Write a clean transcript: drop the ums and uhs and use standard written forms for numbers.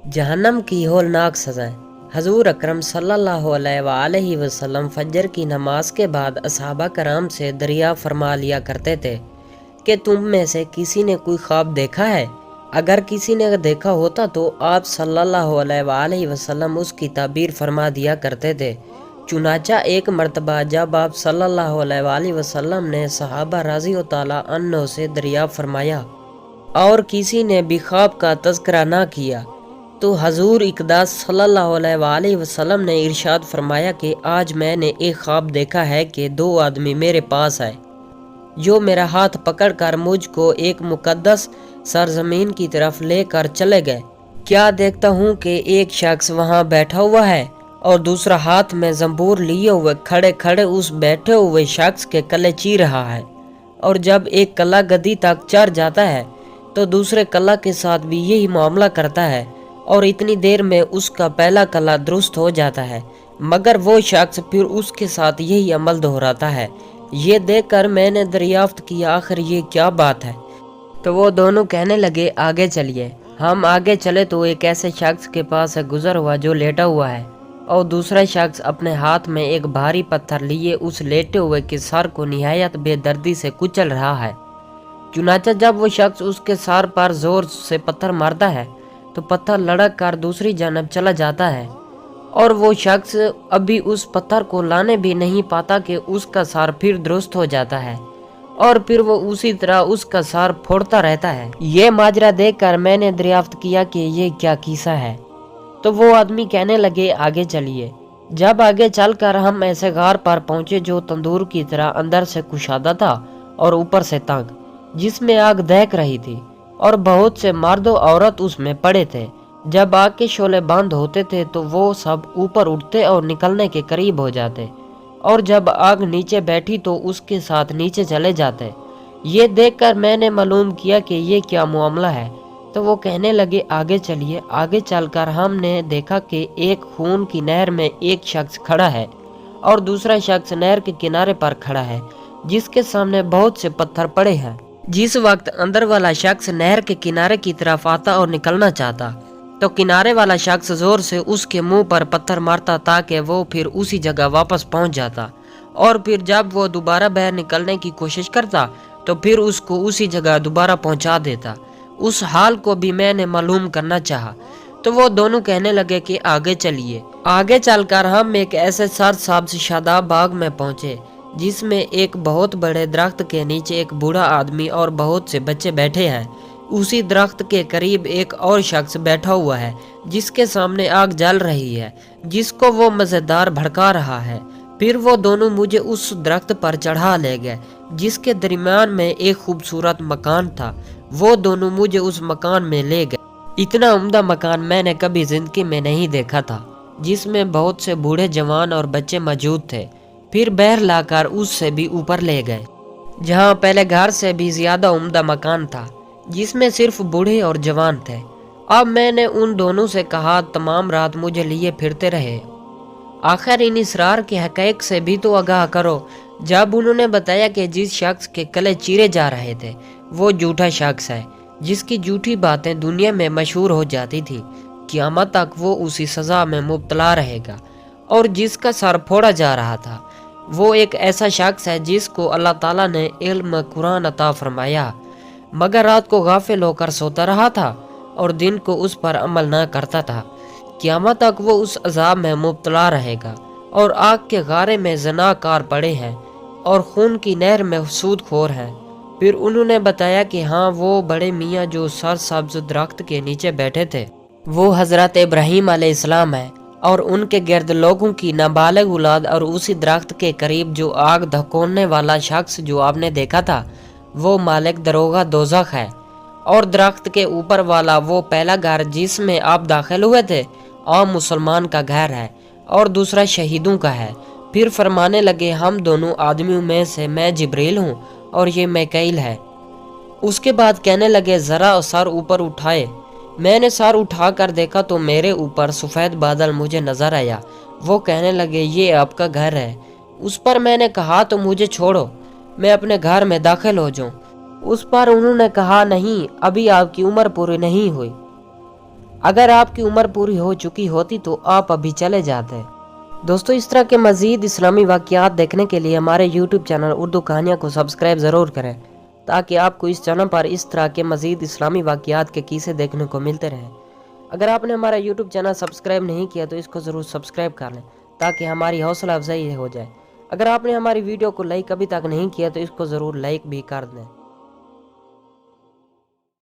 जहन्नम की होलनाक सज़ाएं। हजूर अकरम सल्लल्लाहु अलैहि वसल्लम फजर की नमाज के बाद असहाबा कराम से दरिया फरमा लिया करते थे कि तुम में से किसी ने कोई ख्वाब देखा है। अगर किसी ने देखा होता तो आप सल्लल्लाहु अलैहि वसल्लम उसकी ताबीर फरमा दिया करते थे। चुनाचा एक मर्तबा जब आप सल्लल्लाहु अलैहि वसल्लम ने सहाबा रज़ी ताला अन्हो से दरिया फरमाया और किसी ने भी ख्वाब का तज़किरा ना किया तो हजूर इक़दास सल्लल्लाहु अलैहि वसल्लम ने इरशाद फरमाया कि आज मैंने एक ख्वाब देखा है कि दो आदमी मेरे पास आए जो मेरा हाथ पकड़कर मुझको एक मुकद्दस सरजमीन की तरफ लेकर चले गए। क्या देखता हूँ कि एक शख्स वहाँ बैठा हुआ है और दूसरा हाथ में जंबूर लिए हुए खड़े खड़े उस बैठे हुए शख्स के कले चीर रहा है, और जब एक कला गद्दी तक चढ़ जाता है तो दूसरे कला के साथ भी यही मामला करता है और इतनी देर में उसका पहला कला दुरुस्त हो जाता है, मगर वो शख्स फिर उसके साथ यही अमल दोहराता है। ये देखकर मैंने दरियाफ्त किया आखिर ये क्या बात है। तो वो दोनों कहने लगे आगे चलिए। हम आगे चले तो एक ऐसे शख्स के पास से गुजर हुआ जो लेटा हुआ है और दूसरा शख्स अपने हाथ में एक भारी पत्थर लिए उस लेटे हुए के सर को निहायत बेदर्दी से कुचल रहा है। चुनाचा जब वो शख्स उसके सर पर जोर से पत्थर मारता है तो पत्थर लड़क कर दूसरी जानब चला जाता है और वो शख्स अभी उस पत्थर को लाने भी नहीं पाता कि उसका सर फिर दुरुस्त हो जाता है और फिर वो उसी तरह उसका सर फोड़ता रहता है। ये माजरा देखकर मैंने दरियाफ्त किया कि ये क्या किस्सा है। तो वो आदमी कहने लगे आगे चलिए। जब आगे चलकर हम ऐसे गार पर पहुंचे जो तंदूर की तरह अंदर से कुशादा था और ऊपर से तंग, जिसमें आग दहक रही थी और बहुत से मर्द और औरत उसमें पड़े थे। जब आग के शोले बंद होते थे तो वो सब ऊपर उठते और निकलने के करीब हो जाते, और जब आग नीचे बैठी तो उसके साथ नीचे चले जाते। ये देखकर मैंने मालूम किया कि ये क्या मामला है। तो वो कहने लगे आगे चलिए। आगे चलकर हमने देखा कि एक खून की नहर में एक शख्स खड़ा है और दूसरा शख्स नहर के किनारे पर खड़ा है जिसके सामने बहुत से पत्थर पड़े हैं। जिस वक्त अंदर वाला शख्स नहर के किनारे की तरफ आता और निकलना चाहता तो किनारे वाला शख्स जोर से उसके मुंह पर पत्थर मारता ताकि वो फिर उसी जगह वापस पहुंच जाता, और फिर जब वो दोबारा बाहर निकलने की कोशिश करता तो फिर उसको उसी जगह दोबारा पहुंचा देता। उस हाल को भी मैंने मालूम करना चाहा। तो वो दोनों कहने लगे कि आगे चलिए। आगे चलकर हम एक ऐसे सरसब्ज शादाब बाग में पहुंचे जिसमें एक बहुत बड़े दरख्त के नीचे एक बूढ़ा आदमी और बहुत से बच्चे बैठे हैं। उसी दरख्त के करीब एक और शख्स बैठा हुआ है जिसके सामने आग जल रही है जिसको वो मजेदार भड़का रहा है। फिर वो दोनों मुझे उस दरख्त पर चढ़ा ले गए जिसके दरमियान में एक खूबसूरत मकान था। वो दोनों मुझे उस मकान में ले गए। इतना उम्दा मकान मैंने कभी जिंदगी में नहीं देखा था, जिसमें बहुत से बूढ़े जवान और बच्चे मौजूद थे। फिर बहर लाकर उससे भी ऊपर ले गए जहाँ पहले घर से भी ज्यादा उम्दा मकान था जिसमें सिर्फ बूढ़े और जवान थे। अब मैंने उन दोनों से कहा तमाम रात मुझे लिए फिरते रहे, आखिर इन इसरार के हक़ीक़ से भी तो आगाह करो। जब उन्होंने बताया कि जिस शख्स के गले चीरे जा रहे थे वो झूठा शख्स है जिसकी झूठी बातें दुनिया में मशहूर हो जाती थी, क़यामत तक वो उसी सज़ा में मुब्तला रहेगा, और जिसका सर फोड़ा जा रहा था वो एक ऐसा शख्स है जिसको अल्लाह ताला ने इल्म कुरान अता फरमाया मगर रात को गाफिल होकर सोता रहा था और दिन को उस पर अमल न करता था। क़यामत तक वो उस अजाब में मुब्तला रहेगा और आग के गारे में ज़नाकार पड़े हैं और खून की नहर में सूदखोर हैं। फिर उन्होंने बताया कि हाँ, वो बड़े मियाँ जो सरसब्ज़ दरख्त के नीचे बैठे थे वो हज़रत इब्राहीम अलैहिस्सलाम है, और उनके गिर्द लोगों की नाबालिग औलाद, और उसी दरख्त के करीब जो आग धकोड़ने वाला शख्स जो आपने देखा था वो मालिक दरोगा दोज़ख है, और दरख्त के ऊपर वाला वो पहला घर जिसमें आप दाखिल हुए थे आम मुसलमान का घर है और दूसरा शहीदों का है। फिर फरमाने लगे हम दोनों आदमियों में से मैं जिब्रील हूँ और ये मैकाइल है। उसके बाद कहने लगे ज़रा सर ऊपर उठाए। मैंने सर उठाकर देखा तो मेरे ऊपर सफ़ेद बादल मुझे नज़र आया। वो कहने लगे ये आपका घर है। उस पर मैंने कहा तो मुझे छोड़ो, मैं अपने घर में दाखिल हो जाऊं। उस पर उन्होंने कहा नहीं, अभी आपकी उम्र पूरी नहीं हुई। اگر آپ کی عمر پوری ہو چکی ہوتی تو آپ ابھی چلے جاتے۔ دوستو اس طرح کے مزید اسلامی واقعات دیکھنے کے لیے ہمارے یوٹیوب چینل اردو کہانیاں کو سبسکرائب ضرور کریں تاکہ آپ کو اس چینل پر اس طرح کے مزید اسلامی واقعات کے قصے دیکھنے کو ملتے رہیں۔ اگر آپ نے ہمارا یوٹیوب چینل سبسکرائب نہیں کیا تو اس کو ضرور سبسکرائب کر لیں تاکہ ہماری حوصلہ افزائی ہو جائے۔ اگر آپ نے ہماری ویڈیو کو لائک ابھی تک نہیں کیا تو اس کو ضرور لائک بھی کر دیں۔